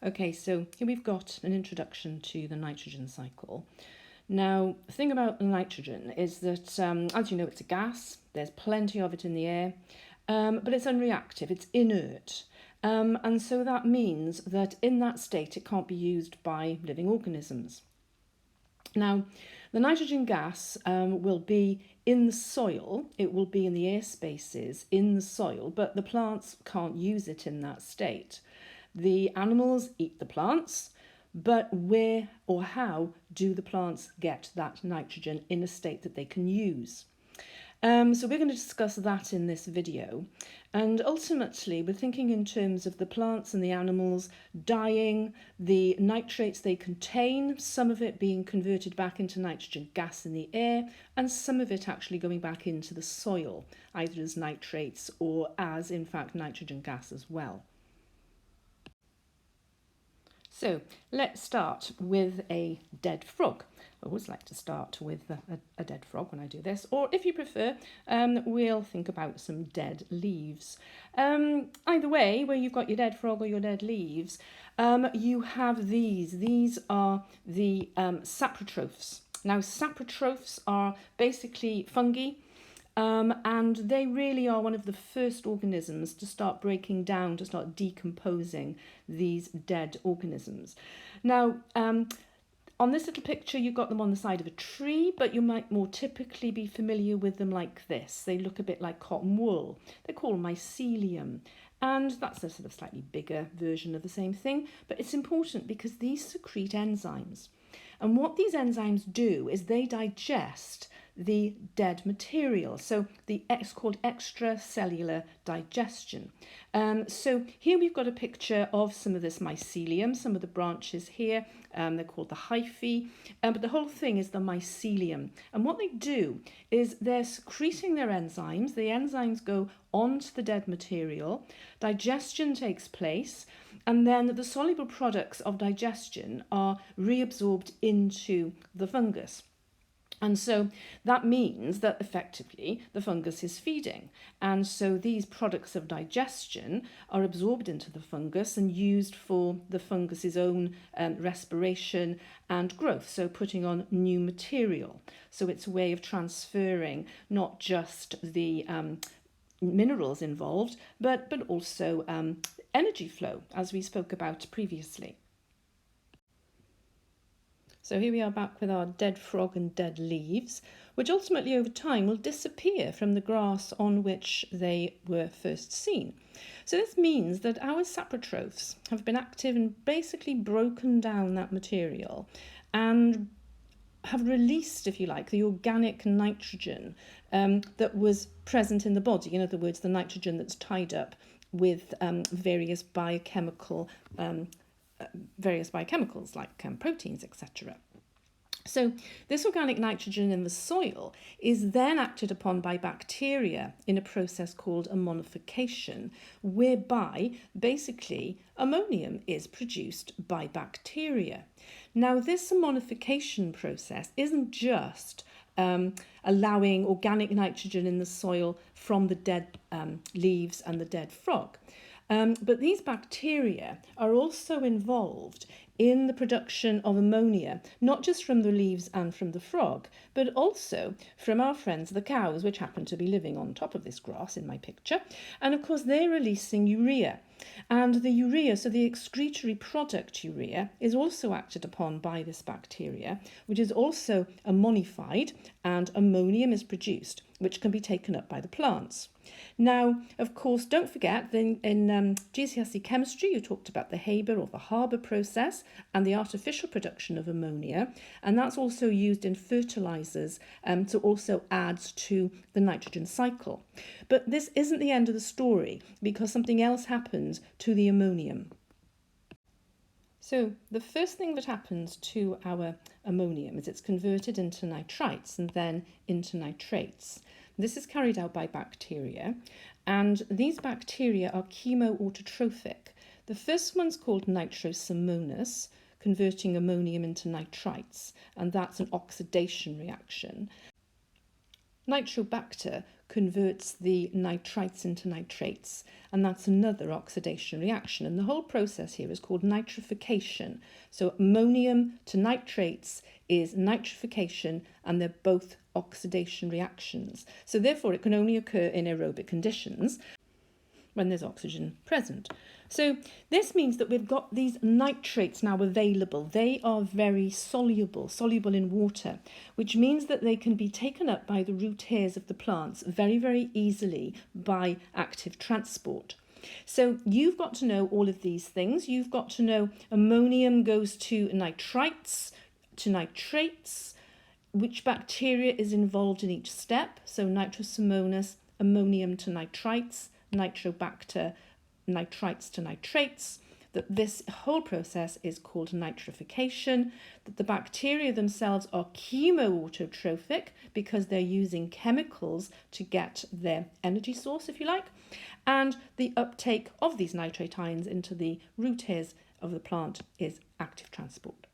Okay, so here we've got an introduction to the nitrogen cycle. Now, the thing about nitrogen is that, as you know, it's a gas. There's plenty of it in the air, but it's unreactive, it's inert. And so that means that in that state, it can't be used by living organisms. Now, the nitrogen gas will be in the soil, it will be in the air spaces in the soil, but the plants can't use it in that state. The animals eat the plants, but where or how do the plants get that nitrogen in a state that they can use? So we're going to discuss that in this video. And ultimately, we're thinking in terms of the plants and the animals dying, the nitrates they contain, some of it being converted back into nitrogen gas in the air, and some of it actually going back into the soil, either as nitrates or as, in fact, nitrogen gas as well. So let's start with a dead frog. I always like to start with a dead frog when I do this, or if you prefer, we'll think about some dead leaves. Either way, where you've got your dead frog or your dead leaves, you have these. These are the saprotrophs. Now, saprotrophs are basically fungi. And they really are one of the first organisms to start breaking down, to start decomposing these dead organisms. Now, on this little picture, you've got them on the side of a tree, but you might more typically be familiar with them like this. They look a bit like cotton wool. They're called mycelium. And that's a sort of slightly bigger version of the same thing. But it's important because these secrete enzymes. And what these enzymes do is they digest the dead material. So it's called extracellular digestion. So here we've got a picture of some of this mycelium, some of the branches here. They're called the hyphae, but the whole thing is the mycelium. And what they do is they're secreting their enzymes. The enzymes go onto the dead material. Digestion takes place. And then the soluble products of digestion are reabsorbed into the fungus. And so that means that effectively the fungus is feeding. And so these products of digestion are absorbed into the fungus and used for the fungus's own respiration and growth. So putting on new material. So it's a way of transferring not just the minerals involved, but also energy flow, as we spoke about previously. So here we are back with our dead frog and dead leaves, which ultimately over time will disappear from the grass on which they were first seen. So this means that our saprotrophs have been active and basically broken down that material and have released, if you like, the organic nitrogen that was present in the body. In other words, the nitrogen that's tied up with various biochemicals like proteins, etc. So this organic nitrogen in the soil is then acted upon by bacteria in a process called ammonification, whereby basically ammonium is produced by bacteria. Now, this ammonification process isn't just allowing organic nitrogen in the soil from the dead leaves and the dead frog. But these bacteria are also involved in the production of ammonia, not just from the leaves and from the frog, but also from our friends the cows, which happen to be living on top of this grass in my picture. And of course, they're releasing urea. And the urea, so the excretory product urea, is also acted upon by this bacteria, which is also ammonified, and ammonium is produced, which can be taken up by the plants. Now, of course, don't forget that in GCSE chemistry, you talked about the Haber or the Haber process and the artificial production of ammonia, and that's also used in fertilizers to also add to the nitrogen cycle. But this isn't the end of the story, because something else happens to the ammonium. So the first thing that happens to our ammonium is it's converted into nitrites and then into nitrates. This is carried out by bacteria, and these bacteria are chemoautotrophic. The first one's called Nitrosomonas, converting ammonium into nitrites, and that's an oxidation reaction. Nitrobacter converts the nitrites into nitrates, and that's another oxidation reaction. And the whole process here is called nitrification. So ammonium to nitrates is nitrification, and they're both oxidation reactions. So therefore it can only occur in aerobic conditions when there's oxygen present. So this means that we've got these nitrates now available. They are very soluble in water, which means that they can be taken up by the root hairs of the plants very, very easily by active transport. So you've got to know all of these things. You've got to know ammonium goes to nitrites, to nitrates, which bacteria is involved in each step. So Nitrosomonas, ammonium to nitrites, Nitrobacter, nitrites to nitrates, that this whole process is called nitrification, that the bacteria themselves are chemoautotrophic because they're using chemicals to get their energy source, if you like, and the uptake of these nitrate ions into the root hairs of the plant is active transport.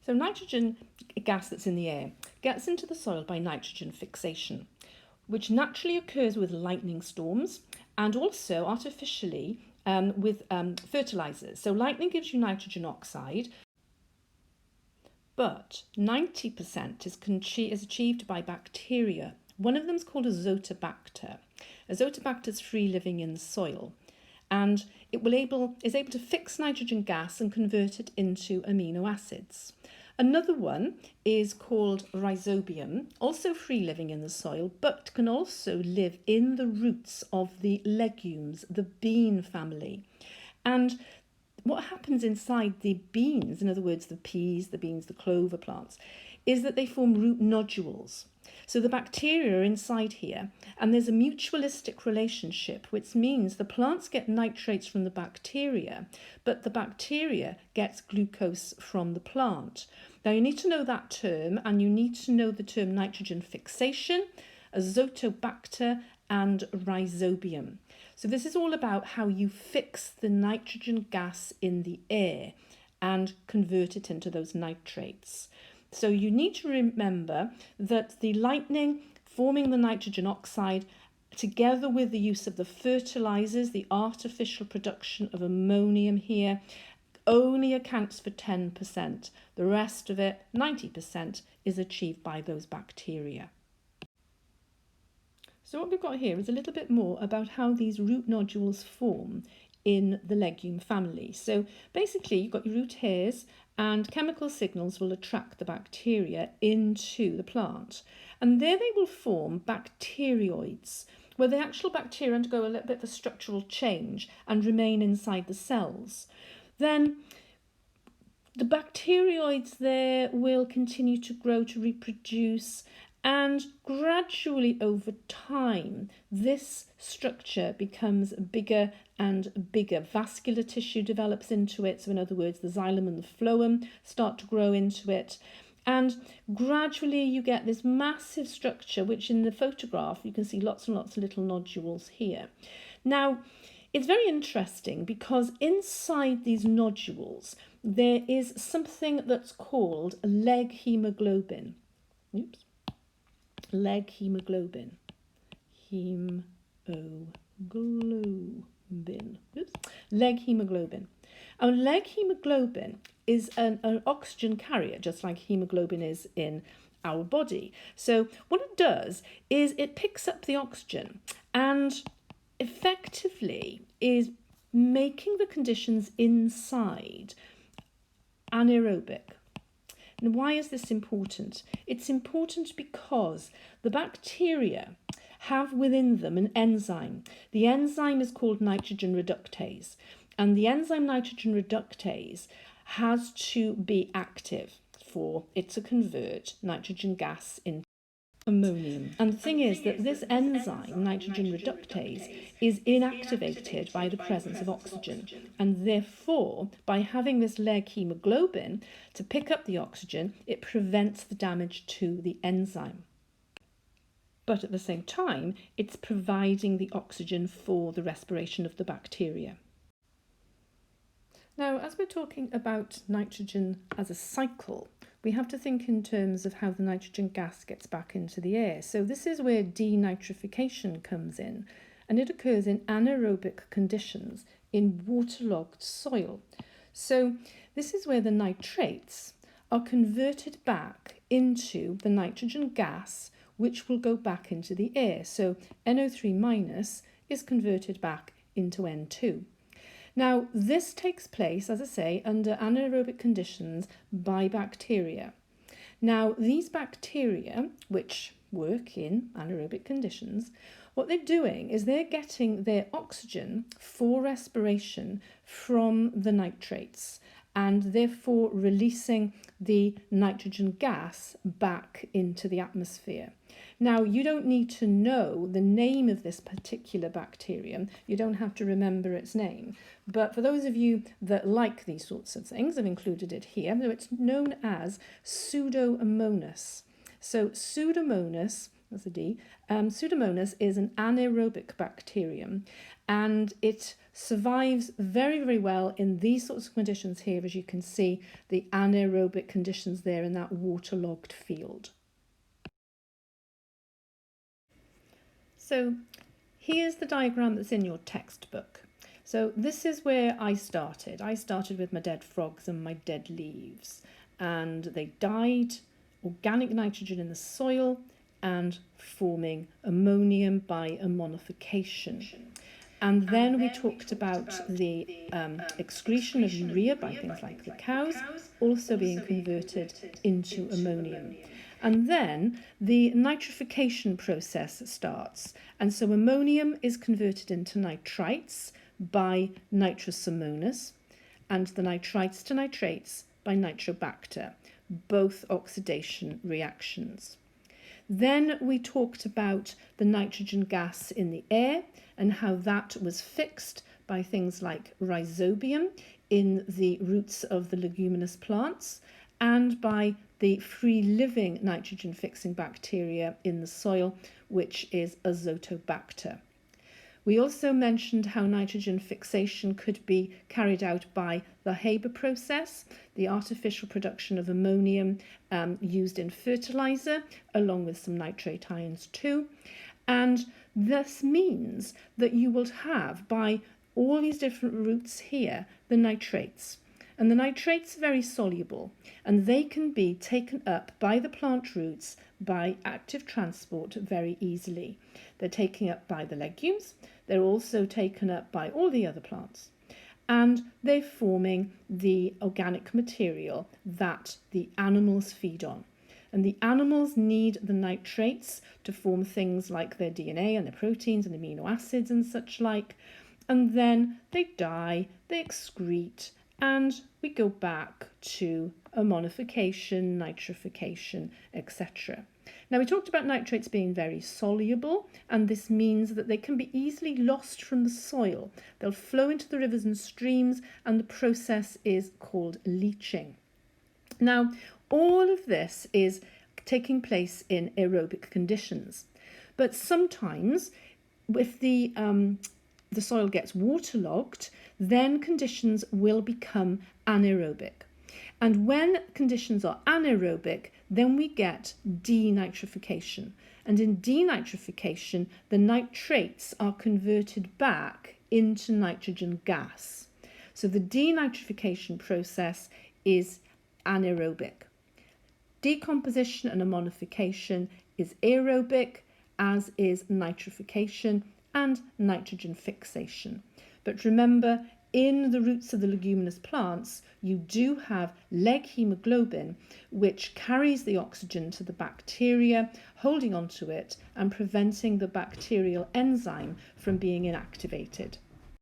So nitrogen gas that's in the air gets into the soil by nitrogen fixation, which naturally occurs with lightning storms and also artificially with fertilizers. So lightning gives you nitrogen oxide, but 90% is achieved by bacteria. One of them is called Azotobacter. Azotobacter is free living in the soil, and it is able to fix nitrogen gas and convert it into amino acids. Another one is called Rhizobium, also free living in the soil, but can also live in the roots of the legumes, the bean family. And what happens inside the beans, in other words, the peas, the beans, the clover plants, is that they form root nodules. So the bacteria are inside here, and there's a mutualistic relationship, which means the plants get nitrates from the bacteria, but the bacteria gets glucose from the plant. Now you need to know that term, and you need to know the term nitrogen fixation, Azotobacter and Rhizobium. So this is all about how you fix the nitrogen gas in the air and convert it into those nitrates. So you need to remember that the lightning forming the nitrogen oxide, together with the use of the fertilizers, the artificial production of ammonium here, only accounts for 10%. The rest of it, 90%, is achieved by those bacteria. So what we've got here is a little bit more about how these root nodules form in the legume family. So basically you've got your root hairs, and chemical signals will attract the bacteria into the plant. And there they will form bacterioids, where the actual bacteria undergo a little bit of a structural change and remain inside the cells. Then the bacterioids there will continue to grow, to reproduce, and gradually over time this structure becomes bigger and bigger. Vascular tissue develops into it, so in other words the xylem and the phloem start to grow into it, and gradually you get this massive structure, which in the photograph you can see lots and lots of little nodules here. Now it's very interesting because inside these nodules there is something that's called leg hemoglobin. Leg hemoglobin. Leg hemoglobin. And leg hemoglobin is an oxygen carrier, just like hemoglobin is in our body. So what it does is it picks up the oxygen and effectively is making the conditions inside anaerobic. And why is this important? It's important because the bacteria have within them an enzyme. The enzyme is called nitrogen reductase, and the enzyme nitrogen reductase has to be active for it to convert nitrogen gas into ammonium. And the thing is that this enzyme, nitrogen reductase, is inactivated by the presence of oxygen, and therefore by having this leg hemoglobin to pick up the oxygen, it prevents the damage to the enzyme. But at the same time, it's providing the oxygen for the respiration of the bacteria. Now, as we're talking about nitrogen as a cycle, we have to think in terms of how the nitrogen gas gets back into the air. So this is where denitrification comes in, and it occurs in anaerobic conditions in waterlogged soil. So this is where the nitrates are converted back into the nitrogen gas, which will go back into the air. So NO3 minus is converted back into N2. Now, this takes place, as I say, under anaerobic conditions by bacteria. Now, these bacteria, which work in anaerobic conditions, what they're doing is they're getting their oxygen for respiration from the nitrates, and therefore releasing the nitrogen gas back into the atmosphere. Now, you don't need to know the name of this particular bacterium. You don't have to remember its name. But for those of you that like these sorts of things, I've included it here. So it's known as Pseudomonas. So Pseudomonas, that's a D, Pseudomonas is an anaerobic bacterium, and it survives very, very well in these sorts of conditions here, as you can see, the anaerobic conditions there in that waterlogged field. So here's the diagram that's in your textbook. So this is where I started. I started with my dead frogs and my dead leaves, and they died, organic nitrogen in the soil and forming ammonium by ammonification. And then we talked about the excretion of urea by things like the cows, also being converted into ammonium. And then the nitrification process starts. And so ammonium is converted into nitrites by nitrosomonas, and the nitrites to nitrates by nitrobacter, both oxidation reactions. Then we talked about the nitrogen gas in the air and how that was fixed by things like rhizobium in the roots of the leguminous plants, and by the free-living nitrogen-fixing bacteria in the soil, which is Azotobacter. We also mentioned how nitrogen fixation could be carried out by the Haber process, the artificial production of ammonium used in fertilizer, along with some nitrate ions too. And this means that you will have, by all these different routes here, the nitrates. And the nitrates are very soluble, and they can be taken up by the plant roots by active transport very easily. They're taken up by the legumes, they're also taken up by all the other plants, and they're forming the organic material that the animals feed on. And the animals need the nitrates to form things like their DNA and their proteins and amino acids and such like, and then they die, they excrete, and we go back to ammonification, nitrification, etc. Now, we talked about nitrates being very soluble, and this means that they can be easily lost from the soil. They'll flow into the rivers and streams, and the process is called leaching. Now, all of this is taking place in aerobic conditions, but sometimes if the soil gets waterlogged, then conditions will become anaerobic. And when conditions are anaerobic, then we get denitrification. And in denitrification, the nitrates are converted back into nitrogen gas. So the denitrification process is anaerobic. Decomposition and ammonification is aerobic, as is nitrification and nitrogen fixation. But remember, in the roots of the leguminous plants, you do have leg hemoglobin, which carries the oxygen to the bacteria, holding onto it and preventing the bacterial enzyme from being inactivated.